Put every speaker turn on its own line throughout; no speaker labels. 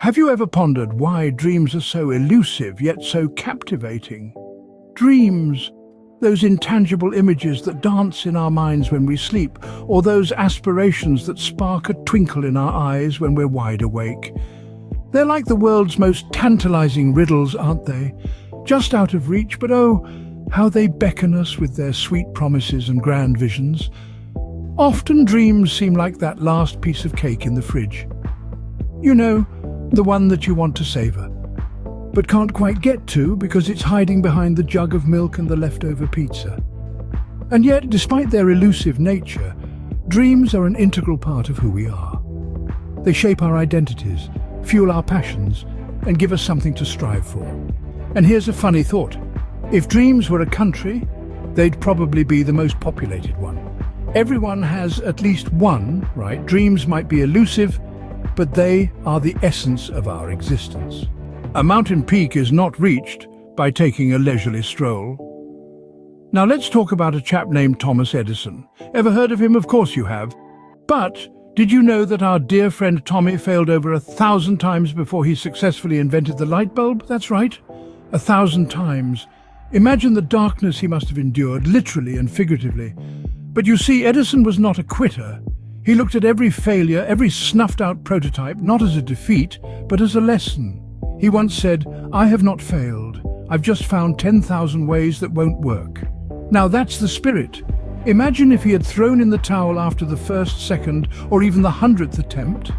Have you ever pondered why dreams are so elusive yet so captivating? Dreams, those intangible images that dance in our minds when we sleep, or those aspirations that spark a twinkle in our eyes when we're wide awake. They're like the world's most tantalizing riddles, aren't they? Just out of reach, but oh, how they beckon us with their sweet promises and grand visions. Often dreams seem like that last piece of cake in the fridge. You know, the one that you want to savor, but can't quite get to because it's hiding behind the jug of milk and the leftover pizza. And yet, despite their elusive nature, dreams are an integral part of who we are. They shape our identities, fuel our passions, and give us something to strive for. And here's a funny thought. If dreams were a country, they'd probably be the most populated one. Everyone has at least one, right? Dreams might be elusive, but they are the essence of our existence. A mountain peak is not reached by taking a leisurely stroll. Now let's talk about a chap named Thomas Edison. Ever heard of him? Of course you have. But did you know that our dear friend Tommy failed over 1,000 times before he successfully invented the light bulb? That's right, 1,000 times. Imagine the darkness he must have endured, literally and figuratively. But you see, Edison was not a quitter. He looked at every failure, every snuffed-out prototype, not as a defeat, but as a lesson. He once said, "I have not failed. I've just found 10,000 ways that won't work." Now that's the spirit. Imagine if he had thrown in the towel after the first, second, or even the 100th attempt.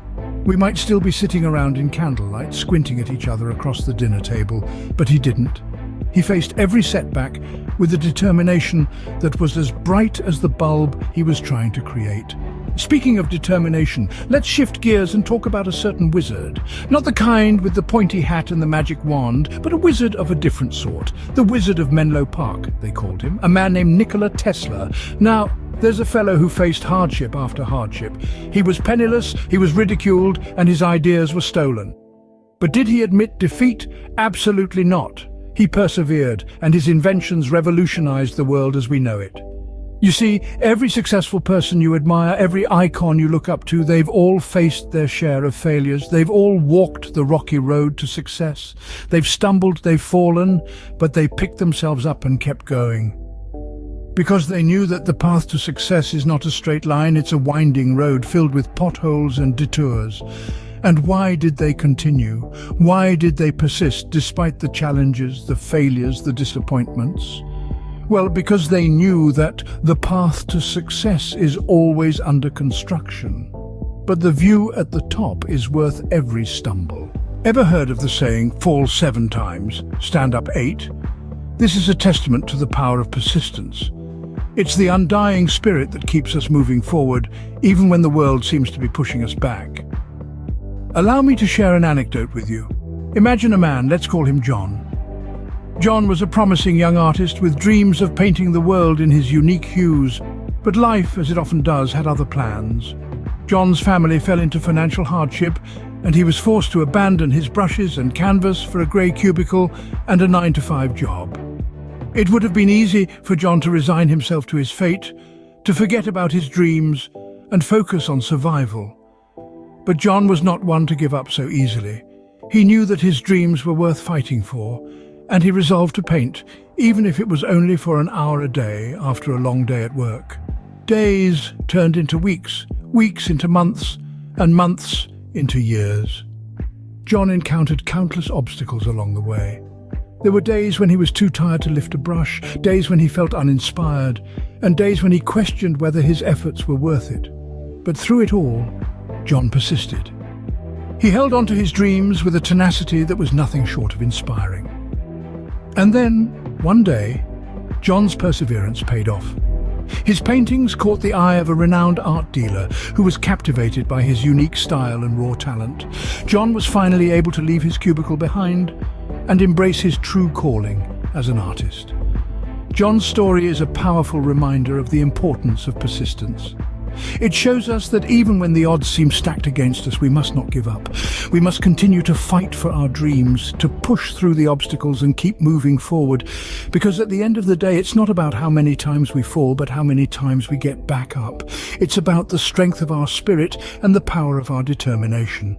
We might still be sitting around in candlelight, squinting at each other across the dinner table, but he didn't. He faced every setback with a determination that was as bright as the bulb he was trying to create. Speaking of determination, let's shift gears and talk about a certain wizard. Not the kind with the pointy hat and the magic wand, but a wizard of a different sort. The Wizard of Menlo Park, they called him. A man named Nikola Tesla. Now, there's a fellow who faced hardship after hardship. He was penniless, he was ridiculed, and his ideas were stolen. But did he admit defeat? Absolutely not. He persevered, and his inventions revolutionized the world as we know it. You see, every successful person you admire, every icon you look up to, they've all faced their share of failures. They've all walked the rocky road to success. They've stumbled, they've fallen, but they picked themselves up and kept going. Because they knew that the path to success is not a straight line, it's a winding road filled with potholes and detours. And why did they continue? Why did they persist despite the challenges, the failures, the disappointments? Well, because they knew that the path to success is always under construction. But the view at the top is worth every stumble. Ever heard of the saying, fall 7 times, stand up 8? This is a testament to the power of persistence. It's the undying spirit that keeps us moving forward, even when the world seems to be pushing us back. Allow me to share an anecdote with you. Imagine a man, let's call him John. John was a promising young artist with dreams of painting the world in his unique hues, but life, as it often does, had other plans. John's family fell into financial hardship, and he was forced to abandon his brushes and canvas for a grey cubicle and a 9-to-5 job. It would have been easy for John to resign himself to his fate, to forget about his dreams and focus on survival. But John was not one to give up so easily. He knew that his dreams were worth fighting for, and he resolved to paint, even if it was only for an hour a day after a long day at work. Days turned into weeks, weeks into months, and months into years. John encountered countless obstacles along the way. There were days when he was too tired to lift a brush, days when he felt uninspired, and days when he questioned whether his efforts were worth it. But through it all, John persisted. He held on to his dreams with a tenacity that was nothing short of inspiring. And then, one day, John's perseverance paid off. His paintings caught the eye of a renowned art dealer who was captivated by his unique style and raw talent. John was finally able to leave his cubicle behind and embrace his true calling as an artist. John's story is a powerful reminder of the importance of persistence. It shows us that even when the odds seem stacked against us, we must not give up. We must continue to fight for our dreams, to push through the obstacles and keep moving forward. Because at the end of the day, it's not about how many times we fall, but how many times we get back up. It's about the strength of our spirit and the power of our determination.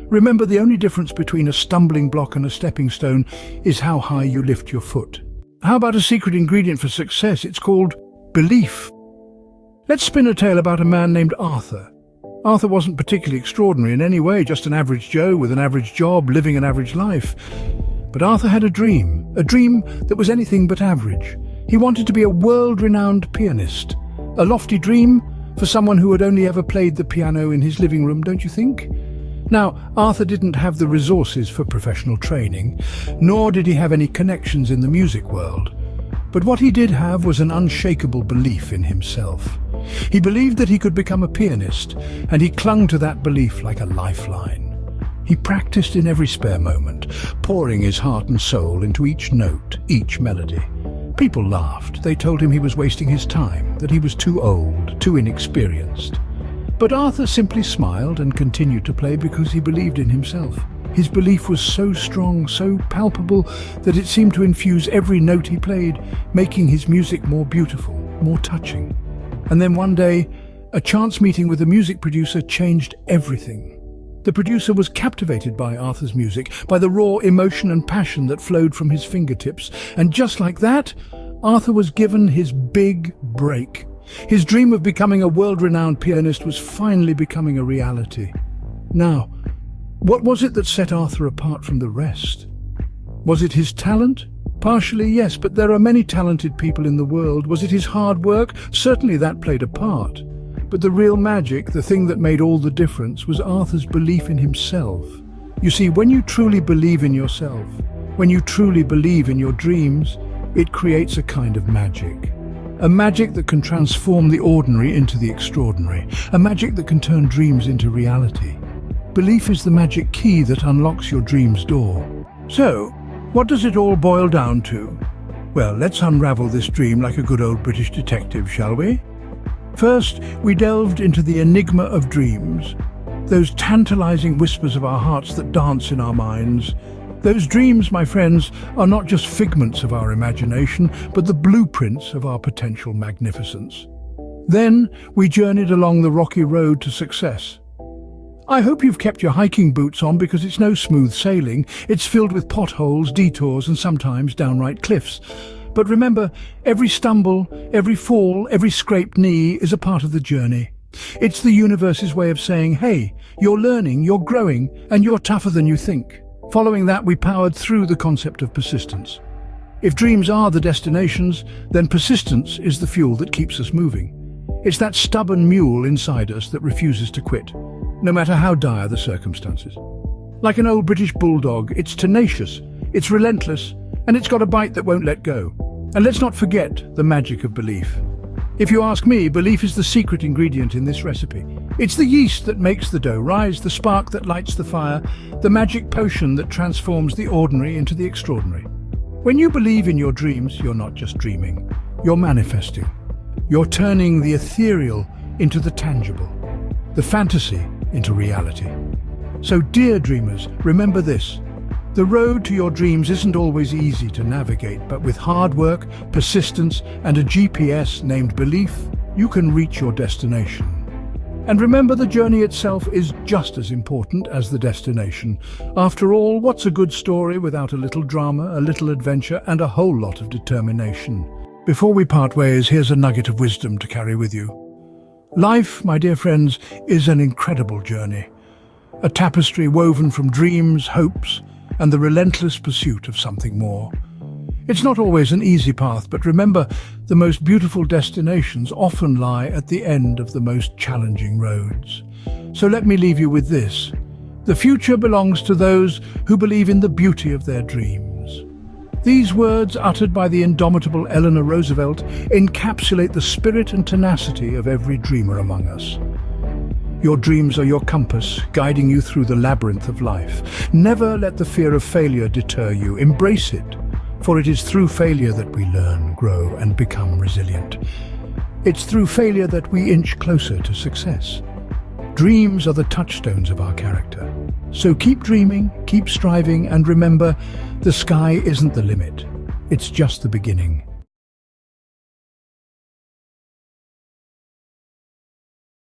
Remember, the only difference between a stumbling block and a stepping stone is how high you lift your foot. How about a secret ingredient for success? It's called belief. Let's spin a tale about a man named Arthur. Arthur wasn't particularly extraordinary in any way, just an average Joe with an average job, living an average life. But Arthur had a dream that was anything but average. He wanted to be a world-renowned pianist. A lofty dream for someone who had only ever played the piano in his living room, don't you think? Now, Arthur didn't have the resources for professional training, nor did he have any connections in the music world. But what he did have was an unshakable belief in himself. He believed that he could become a pianist, and he clung to that belief like a lifeline. He practiced in every spare moment, pouring his heart and soul into each note, each melody. People laughed. They told him he was wasting his time, that he was too old, too inexperienced. But Arthur simply smiled and continued to play because he believed in himself. His belief was so strong, so palpable, that it seemed to infuse every note he played, making his music more beautiful, more touching. And then one day, a chance meeting with a music producer changed everything. The producer was captivated by Arthur's music, by the raw emotion and passion that flowed from his fingertips. And just like that, Arthur was given his big break. His dream of becoming a world-renowned pianist was finally becoming a reality. Now, what was it that set Arthur apart from the rest? Was it his talent? Partially, yes, but there are many talented people in the world. Was it his hard work? Certainly that played a part. But the real magic, the thing that made all the difference, was Arthur's belief in himself. You see, when you truly believe in yourself, when you truly believe in your dreams, it creates a kind of magic. A magic that can transform the ordinary into the extraordinary. A magic that can turn dreams into reality. Belief is the magic key that unlocks your dream's door. So, what does it all boil down to? Well, let's unravel this dream like a good old British detective, shall we? First, we delved into the enigma of dreams. Those tantalizing whispers of our hearts that dance in our minds. Those dreams, my friends, are not just figments of our imagination, but the blueprints of our potential magnificence. Then, we journeyed along the rocky road to success. I hope you've kept your hiking boots on because it's no smooth sailing. It's filled with potholes, detours, and sometimes downright cliffs. But remember, every stumble, every fall, every scraped knee is a part of the journey. It's the universe's way of saying, hey, you're learning, you're growing, and you're tougher than you think. Following that, we powered through the concept of persistence. If dreams are the destinations, then persistence is the fuel that keeps us moving. It's that stubborn mule inside us that refuses to quit, no matter how dire the circumstances. Like an old British bulldog, it's tenacious, it's relentless, and it's got a bite that won't let go. And let's not forget the magic of belief. If you ask me, belief is the secret ingredient in this recipe. It's the yeast that makes the dough rise, the spark that lights the fire, the magic potion that transforms the ordinary into the extraordinary. When you believe in your dreams, you're not just dreaming, you're manifesting. You're turning the ethereal into the tangible, the fantasy into reality. So, dear dreamers, remember this. The road to your dreams isn't always easy to navigate, but with hard work, persistence, and a GPS named belief, you can reach your destination. And remember, the journey itself is just as important as the destination. After all, what's a good story without a little drama, a little adventure, and a whole lot of determination? Before we part ways, here's a nugget of wisdom to carry with you. Life, my dear friends, is an incredible journey. A tapestry woven from dreams, hopes, and the relentless pursuit of something more. It's not always an easy path, but remember, the most beautiful destinations often lie at the end of the most challenging roads. So let me leave you with this. The future belongs to those who believe in the beauty of their dreams. These words, uttered by the indomitable Eleanor Roosevelt, encapsulate the spirit and tenacity of every dreamer among us. Your dreams are your compass, guiding you through the labyrinth of life. Never let the fear of failure deter you. Embrace it, for it is through failure that we learn, grow, and become resilient. It's through failure that we inch closer to success. Dreams are the touchstones of our character. So keep dreaming, keep striving, and remember, the sky isn't the limit. It's just the beginning.